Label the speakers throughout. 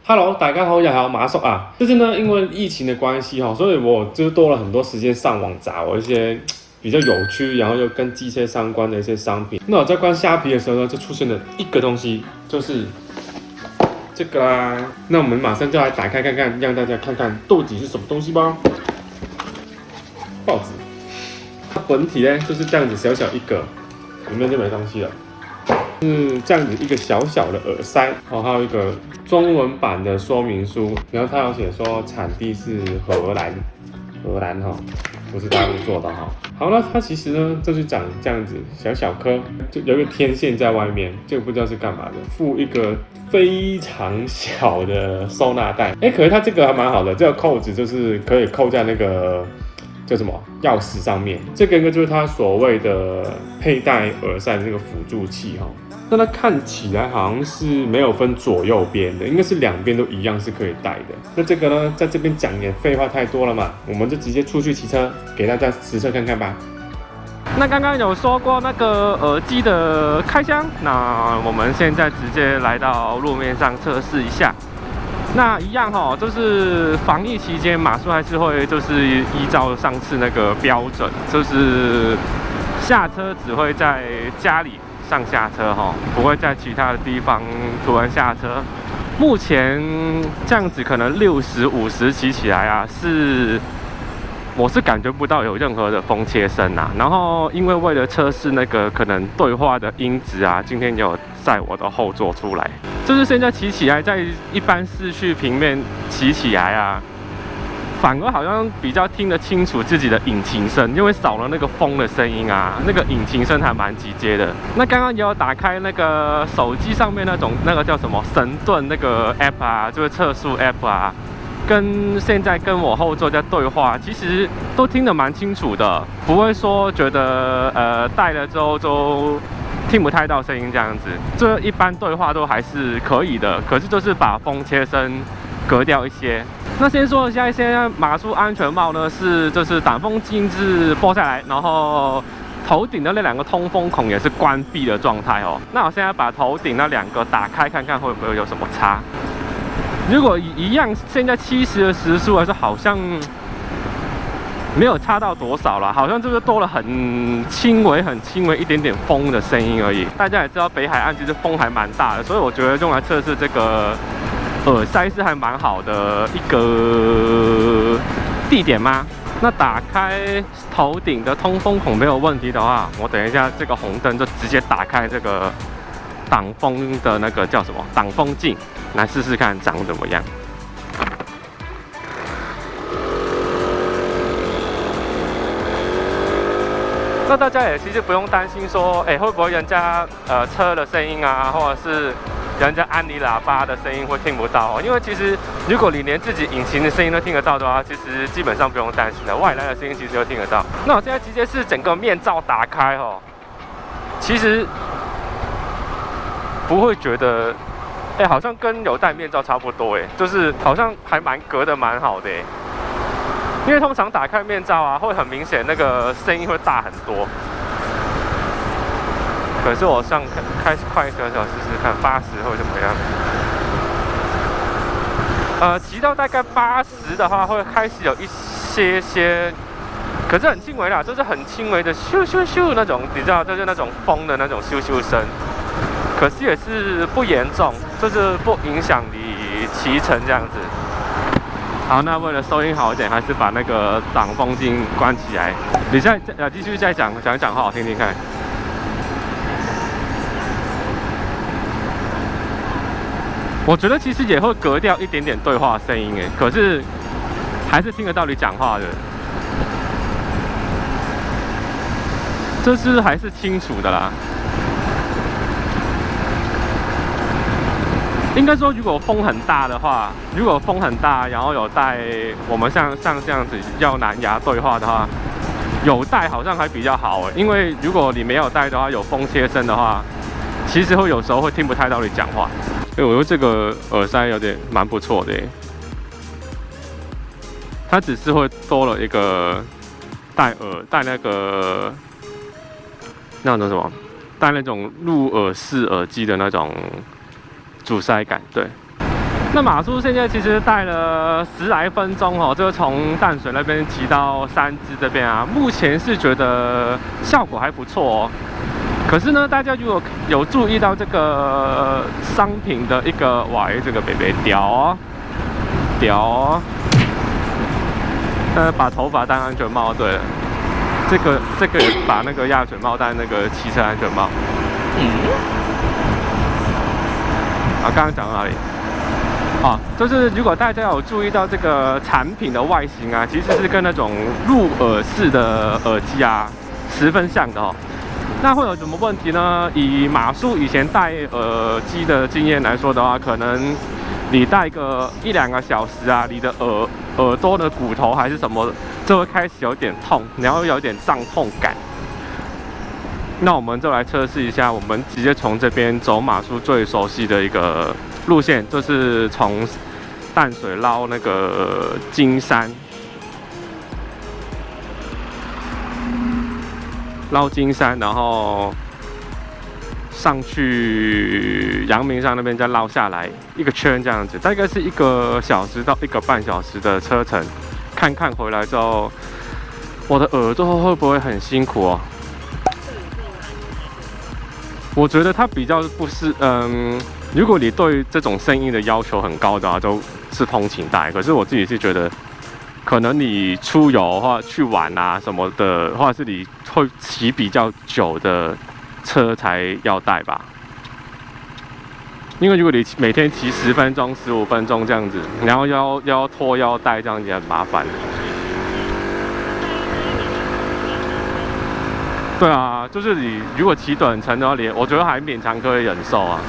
Speaker 1: Hello，大家好，又係馬叔啊。就是呢，因為疫情的關係哈，所以我就多了很多時間上網找一些比較有趣，然後又跟機械相關的一些商品。那我在逛蝦皮的時候呢，就出現了一個東西，就是這個啊。那我們馬上就來打開看看，讓大家看看到底是什麼東西吧。報紙，它本體呢就是這樣子小小一個，裡面就沒東西了。是這樣子一個小小的耳塞，還有一個中文版的說明書，然後它有寫說產地是荷蘭哈，不是大陸做的哈。好了，它其實呢就是長這樣子小小顆，就有一個天線在外面，這個不知道是幹嘛的，附一個非常小的收納袋。可是它這個還蠻好的，這個扣子就是可以扣在那個叫什麼鑰匙上面，這個應該就是它所謂的佩戴耳塞的那個輔助器哈。那它看起來好像是沒有分左右邊的，應該是兩邊都一樣是可以戴的。那這個呢，在這邊講也廢話太多了嘛，我們就直接出去騎車，給大家實測看看吧。
Speaker 2: 那剛剛有說過那個耳機的開箱，那我們現在直接來到路面上測試一下。那一樣哈，就是防疫期間，馬叔還是會就是依照上次那個標準，就是下車只會在家裡上下車哈，不會在其他的地方突然下車。目前這樣子可能60、50騎起來啊，我是感覺不到有任何的風切聲啊。然後因為為了測試那個可能對話的音質啊，今天有在我的後座出來，就是現在騎起來在一般市區平面騎起來啊，反而好像比較聽得清楚自己的引擎聲，因為少了那個風的聲音啊，那個引擎聲還蠻直接的。那剛剛也有打開那個手機上面那個叫什麼神盾那個 app 啊，就是測速 app 啊，跟現在跟我後座在對話，其實都聽得蠻清楚的，不會說覺得戴了之後就聽不太到聲音這樣子。這一般對話都還是可以的，可是就是把風切聲隔掉一些。那先說一下，現在馬叔安全帽呢就是擋風鏡是剝下來，然後頭頂的那兩個通風孔也是關閉的狀態哦。那我現在把頭頂那兩個打開，看看會不會有什麼差。如果一樣，現在70的時速還是好像沒有差到多少啦，好像就是多了很輕微一點點風的聲音而已。大家也知道北海岸其實風還蠻大的，所以我覺得用來測試這個耳塞是還蠻好的一個地點嗎？那打開頭頂的通風孔沒有問題的話，我等一下這個紅燈就直接打開這個擋風的那個叫什麼擋風鏡，來試試看長怎麼樣。那大家也其實不用擔心說，會不會人家車的聲音啊，或者是人家按你喇叭的聲音會聽不到哦？因為其實如果你連自己引擎的聲音都聽得到的話，其實基本上不用擔心的，外來的聲音其實都聽得到。那我現在直接是整個面罩打開哦，其實不會覺得，好像跟有戴面罩差不多就是好像還隔得蠻好的因為通常打開面罩啊，會很明顯那個聲音會大很多。可是我開始快1個小時試試看80會怎麼樣。騎到大概80的話，會開始有一些，可是很輕微啦，就是很輕微的咻咻咻那種，你知道，就是那種風的那種咻咻聲。可是也是不嚴重，就是不影響你騎乘這樣子。好，那為了收音好一點，還是把那個擋風鏡關起來。你再繼續再講話，我聽聽看。我覺得其實也會隔掉一點點對話聲音可是還是聽得到你講話的，這是還是清楚的啦。應該說，如果風很大的話，然後有帶我們像這樣子要藍牙對話的話，有帶好像還比較好因為如果你沒有帶的話，有風切聲的話，其實有時候會聽不太到你講話。我覺得這個耳塞有點蠻不錯的它只是會多了一個帶那個那種什麼，帶那種入耳式耳機的那種阻塞感，對。那马叔现在其实带了10来分钟哦，就是从淡水那边骑到三芝这边啊，目前是觉得效果还不错哦。可是呢，大家如果有注意到这个商品的一个，哇，这个北北屌哦，屌哦，把头发当安全帽，对了，这个也把那个鸭嘴帽当那个汽车安全帽。啊，刚刚讲到哪里？啊，就是如果大家有注意到这个产品的外形啊，其实是跟那种入耳式的耳机啊十分像的哦。那会有什么问题呢？以马叔以前戴耳机的经验来说的话，可能你戴个1、2个小时啊，你的耳朵的骨头还是什么，就会开始有点痛，然后有点胀痛感。那我们就来测试一下，我们直接从这边走马叔最熟悉的一个路线，就是从淡水绕那个金山，绕金山，然后上去阳明山那边再绕下来一个圈这样子，大概是1个小时到1个半小时的车程。看看回来之后，我的耳朵会不会很辛苦哦？我觉得它比较不是，如果你对这种声音的要求很高的话，都是通勤带。可是我自己是觉得，可能你出游或者去玩啊什么的，或者是你会骑比较久的车才要带吧。因为如果你每天骑10分钟、15分钟这样子，然后要拖腰带这样也很麻烦。对啊，就是你如果骑短程的话，我觉得还勉强可以忍受啊。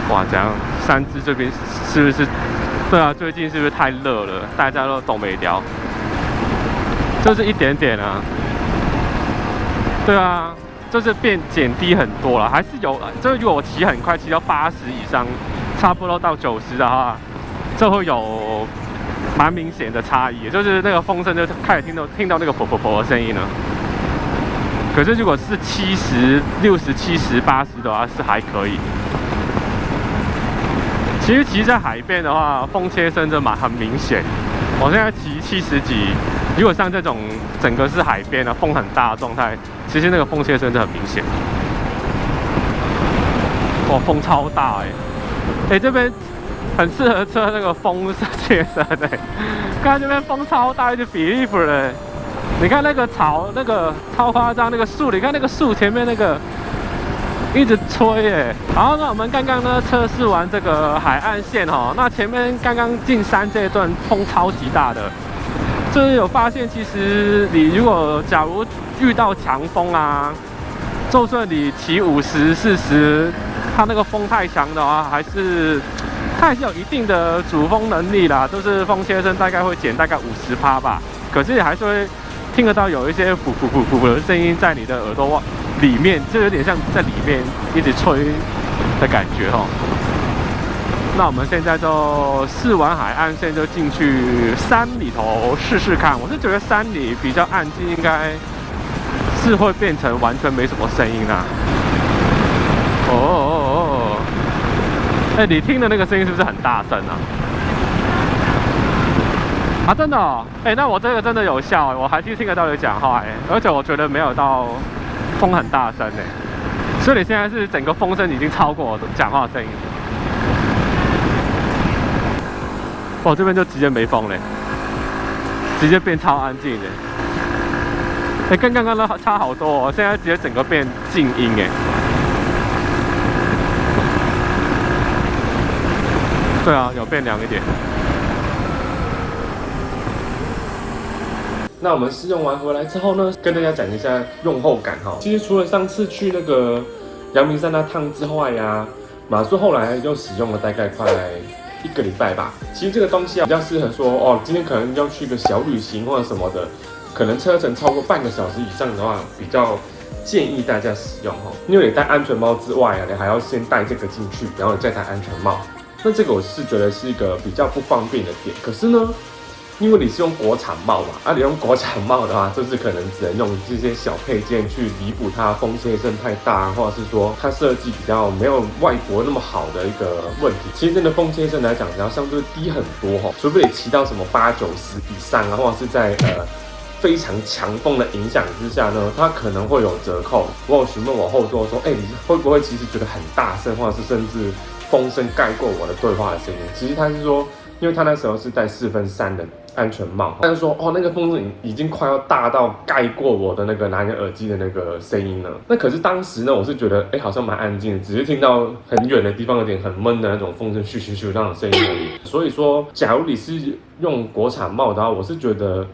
Speaker 2: 哇，怎样？三芝这边是不是？对啊，最近是不是太热了？大家都东北调，就是一点点啊。对啊，就是减低很多了，还是有。就是如果我骑很快，骑到80以上，差不多到90的话，这会有蛮明显的差异，就是那个风声就开始听到那个啵啵啵的声音了。可是如果是70、60、70、80的话，是还可以。其实骑在海边的话，风切声真的很明显。我现在骑70几，如果像这种整个是海边的风很大的状态，其实那个风切声真的很明显。哇，风超大哎！这边很适合测那个风切声哎。看这边风超大，就比例不了。你看那个草，那个超夸张，那个树，你看那个树前面那个一直吹耶。好，那我们刚刚呢测试完这个海岸线哦，那前面刚刚进山这一段风超级大的，就是有发现，其实你如果假如遇到强风啊，就算你骑50、40，它那个风太强的话，它还是有一定的主风能力啦，就是风切声大概会减大概50%吧，可是还是会听得到有一些噗噗噗噗的声音在你的耳朵里面，就有点像在里面一直吹的感觉哦。那我们现在就试完海岸线，就进去山里头试试看。我是觉得山里比较安静，应该是会变成完全没什么声音啦。哎，你听的那个声音是不是很大声啊？啊，真的哦，哎，那我这个真的有效，我还听得到你讲话哎，而且我觉得没有到风很大声哎，所以你现在是整个风声已经超过我讲话的声音。我这边就直接没风嘞，直接变超安静的。哎，跟刚刚的差好多哦，现在直接整个变静音哎。对啊，有变凉一点。那我们试用完回来之后呢，跟大家讲一下用后感哈。其实除了上次去那个阳明山那趟之外呀，马叔后来又使用了大概快1个礼拜吧。其实这个东西啊，比较适合说哦，今天可能要去个小旅行或者什么的，可能车程超过半个小时以上的话，比较建议大家使用哈。因为你戴安全帽之外啊，你还要先戴这个进去，然后再戴安全帽。那这个我是觉得是一个比较不方便的点。可是呢，
Speaker 1: 因为你是用国产帽嘛，你用国产帽的话，就是可能只能用这些小配件去弥补它风切声太大，或者是说它设计比较没有外国那么好的一个问题。其实真的风切声来讲，然后相对低很多除非你骑到什么8、90以上啊，或者是在非常强风的影响之下呢，它可能会有折扣。我有询问我后座说，你会不会其实觉得很大声，或者是甚至风声盖过我的对话的声音？其实他是说，因为他那时候是戴4/3的安全帽，他就说那个风声已经快要大到盖过我的那个蓝牙耳机的那个声音了。那可是当时呢，我是觉得好像蛮安静的，只是听到很远的地方有点很闷的那种风声，咻咻咻那种声音而已。所以说，假如你是用国产帽的话，我是觉得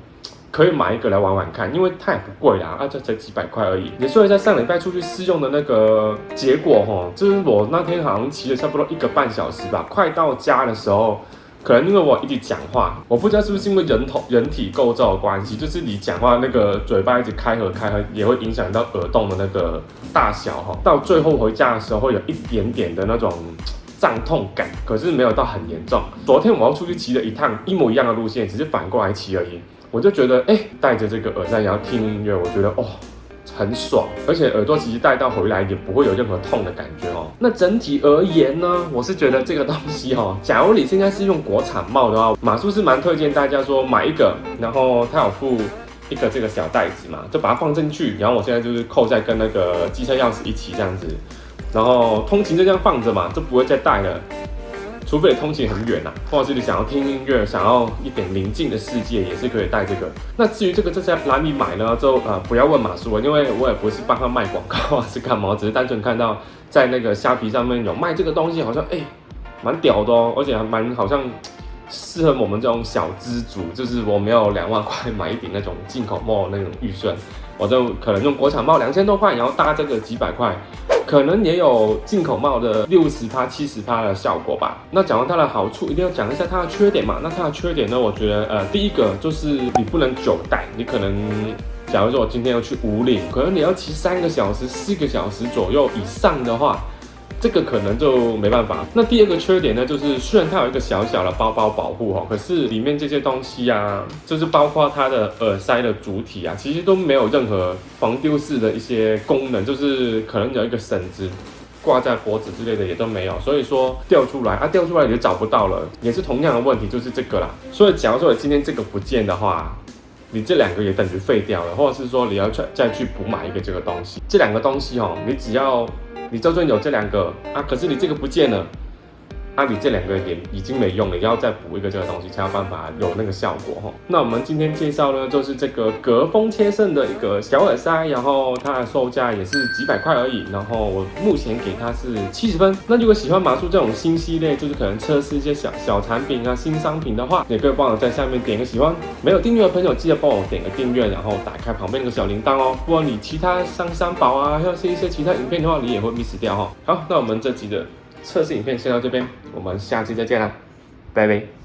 Speaker 1: 可以买一个来玩玩看，因为它也不贵啦，这才几百块而已。也说一下上礼拜出去试用的那个结果就是我那天好像骑了差不多1个半小时吧，快到家的时候，可能因为我一直讲话，我不知道是不是因为人体构造的关系，就是你讲话那个嘴巴一直开合，也会影响到耳洞的那个大小到最后回家的时候会有一点点的那种胀痛感，可是没有到很严重。昨天我要出去骑了一趟一模一样的路线，只是反过来骑而已。我就觉得，戴着这个耳塞然后听音乐，我觉得很爽，而且耳朵其实戴到回来也不会有任何痛的感觉那整体而言呢，我是觉得这个东西假如你现在是用国产帽的话，马叔是蛮推荐大家说买一个，然后它有附一个这个小袋子嘛，就把它放进去，然后我现在就是扣在跟那个机车钥匙一起这样子，然后通勤就这样放着嘛，就不会再带了。除非你通勤很远或者是你想要听音乐，想要一点宁静的世界，也是可以带这个。那至于这个在哪里买呢？就不要问马叔了，因为我也不是帮他卖广告是干嘛，只是单纯看到在那个虾皮上面有卖这个东西，好像蛮屌的而且还蛮好像适合我们这种小资族，就是我没有2万块买一顶那种进口帽那种预算，我就可能用国产帽2000多块，然后搭这个几百块。可能也有进口帽的60%、70%的效果吧。那讲完它的好处，一定要讲一下它的缺点嘛。那它的缺点呢，我觉得第一个就是你不能久戴，你可能假如说我今天要去武岭，可能你要骑3个小时、4个小时左右以上的话，这个可能就没办法。那第二个缺点呢，就是虽然它有一个小小的包包保护可是里面这些东西就是包括它的耳塞的主体其实都没有任何防丢式的一些功能，就是可能有一个绳子挂在脖子之类的也都没有，所以说掉出来你就找不到了，也是同样的问题，就是这个啦。所以假如说你今天这个不见的话，你这2个也等于废掉了，或者是说你要再去补买一个这个东西。这2个东西你就算有这2个可是你这个不见了你这2个也已经没用了，要再补一个这个东西才有办法有那个效果那我们今天介绍呢，就是这个隔风切声的一个小耳塞，然后它的售价也是几百块而已，然后我目前给它是70分。那如果喜欢马叔这种新系列，就是可能测试一些小产品新商品的话，也可以帮我在下面点个喜欢。没有订阅的朋友记得帮我点个订阅，然后打开旁边那个小铃铛不然你其他上三宝或是一些其他影片的话，你也会 miss 掉好，那我们这集的测试影片先到这边，我们下期再见啦，拜拜。